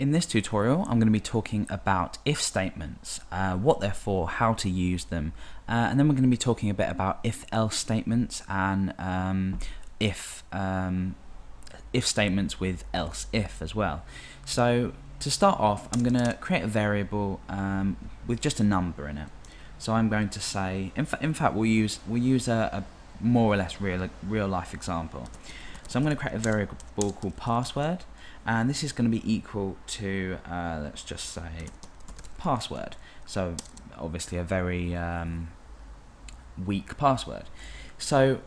In this tutorial, I'm going to be talking about if statements, what they're for, how to use them, and then we're going to be talking a bit about if-else statements and if statements with else-if as well. So to start off, I'm going to create a variable with just a number in it. So I'm going to say, in fact, we'll use a more or less real life example. So I'm going to create a variable called password. And this is going to be equal to, let's just say, password. So obviously a very weak password. So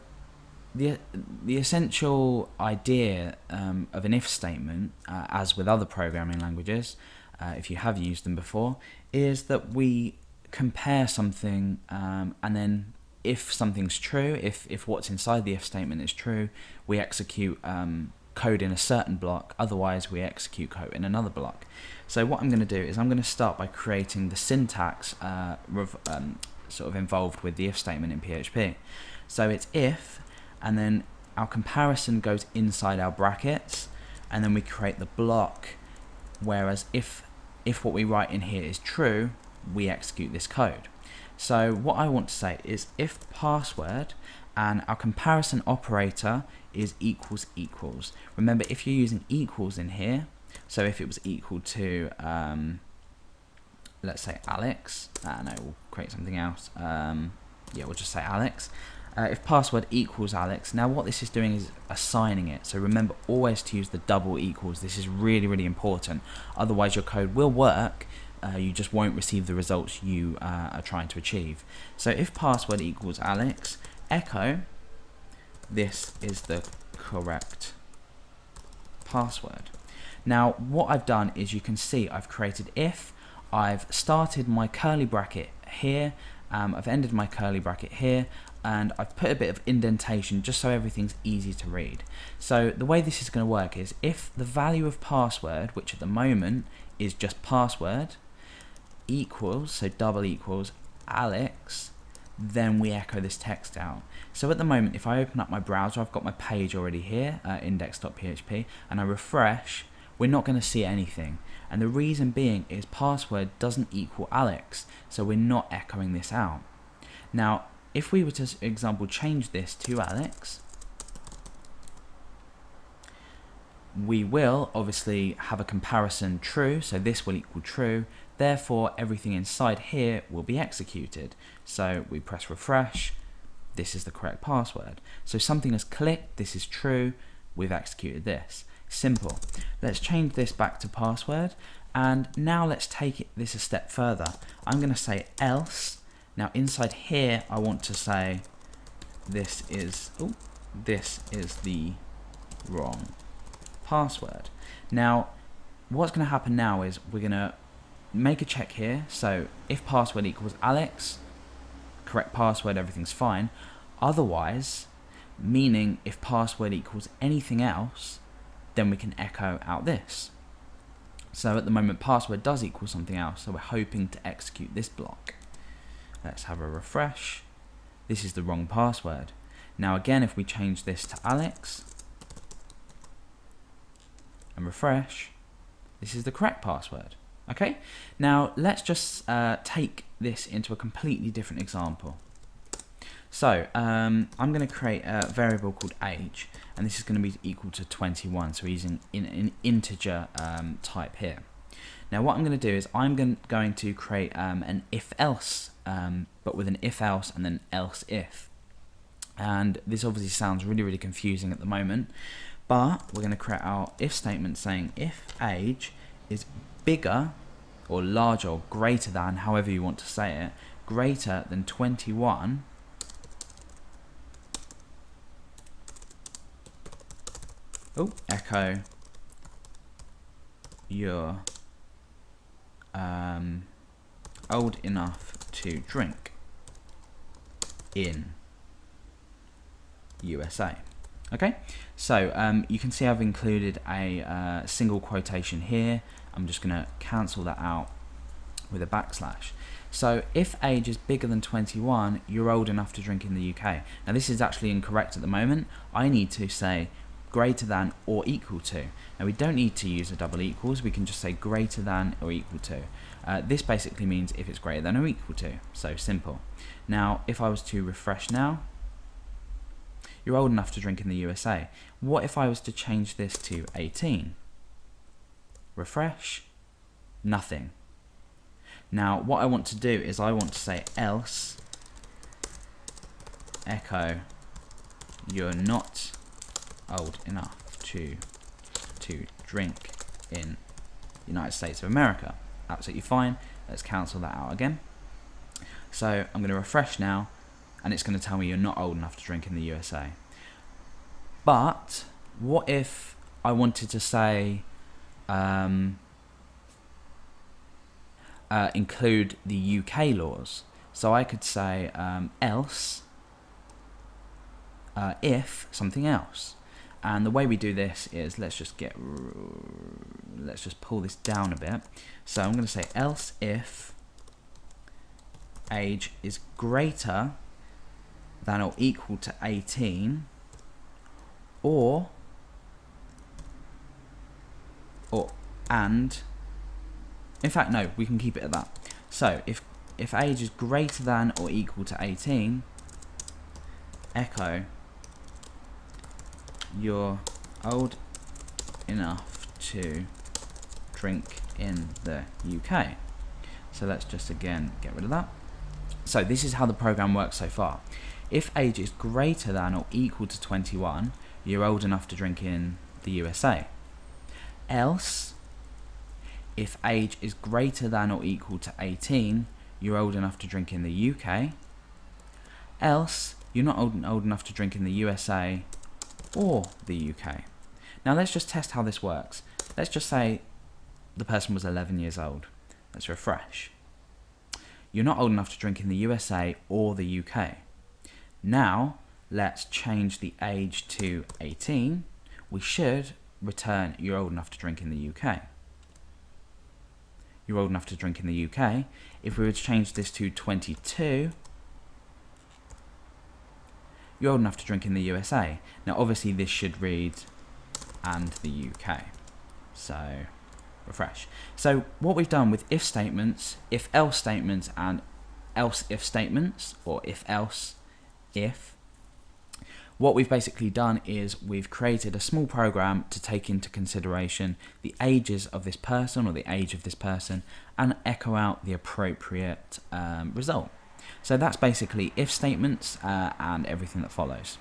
the essential idea of an if statement, as with other programming languages, if you have used them before, is that we compare something and then if something's true, if what's inside the if statement is true, we execute code in a certain block, otherwise we execute code in another block. So what I'm going to do is I'm going to start by creating the syntax sort of involved with the if statement in PHP. So it's if, and then our comparison goes inside our brackets, and then we create the block, whereas if what we write in here is true, we execute this code. So what I want to say is if password and our comparison operator is equals equals. Remember, if you're using equals in here, so if it was equal to, let's say Alex, no, we'll create something else. Yeah, we'll just say Alex. If password equals Alex, now what this is doing is assigning it. So remember always to use the double equals. This is really, really important. Otherwise your code will work, you just won't receive the results you are trying to achieve. So if password equals Alex, echo, this is the correct password. Now what I've done is, you can see I've created if, I've started my curly bracket here, I've ended my curly bracket here, and I've put a bit of indentation just so everything's easy to read. So the way this is going to work is if the value of password, which at the moment is just password, equals, so double equals Alex, then we echo this text out. So at the moment, if I open up my browser, I've got my page already here, index.php, and I refresh, we're not going to see anything. And the reason being is password doesn't equal Alex, so we're not echoing this out. Now, if we were to, for example, change this to Alex, we will obviously have a comparison true, so this will equal true, therefore everything inside here will be executed. So we press refresh, this is the correct password. So something has clicked, this is true, we've executed this. Simple. Let's change this back to password, and now let's take this a step further. I'm going to say else. Now inside here I want to say this is the wrong password. Now what's going to happen now is we're going to make a check here. So if password equals Alex, correct password, everything's fine. Otherwise, meaning if password equals anything else, then we can echo out this. So at the moment password does equal something else, so we're hoping to execute this block. Let's have a refresh. This is the wrong password. Now again, if we change this to Alex and refresh, this is the correct password. Okay, now let's just take this into a completely different example. So I'm going to create a variable called age, and this is going to be equal to 21, so we're using an integer type here. Now what I'm going to do is I'm going to create an if-else, but with an if-else and then else-if. And this obviously sounds really, really confusing at the moment, but we're going to create our if statement saying if age is bigger or larger or greater than, however you want to say it, greater than 21, echo you're old enough to drink in USA. Okay, so you can see I've included a single quotation here. I'm just going to cancel that out with a backslash. So if age is bigger than 21, you're old enough to drink in the UK. Now this is actually incorrect at the moment. I need to say greater than or equal to. Now we don't need to use a double equals, we can just say greater than or equal to. This basically means if it's greater than or equal to, so simple. Now if I was to refresh now, you're old enough to drink in the USA. What if I was to change this to 18? Refresh, nothing. Now what I want to do is I want to say else echo you're not old enough to drink in the United States of America. Absolutely fine. Let's cancel that out again. So I'm going to refresh now, and it's going to tell me you're not old enough to drink in the USA. But what if I wanted to say include the UK laws? So I could say else if something else. And the way we do this is let's just pull this down a bit. So I'm going to say else if age is greater than or equal to 18, and in fact no, we can keep it at that. So if age is greater than or equal to 18, echo you're old enough to drink in the UK. So let's just again get rid of that. So this is how the program works so far. If age is greater than or equal to 21, you're old enough to drink in the USA. Else, if age is greater than or equal to 18, you're old enough to drink in the UK. Else, you're not old enough to drink in the USA or the UK. Now let's just test how this works. Let's just say the person was 11 years old. Let's refresh. You're not old enough to drink in the USA or the UK. Now let's change the age to 18. We should return you're old enough to drink in the UK. You're old enough to drink in the UK. If we were to change this to 22, you're old enough to drink in the USA. Now obviously this should read and the UK. So refresh. So what we've done with if statements, if else statements, and else if statements, or if else if, what we've basically done is we've created a small program to take into consideration the ages of this person or the age of this person and echo out the appropriate result. So that's basically if statements and everything that follows.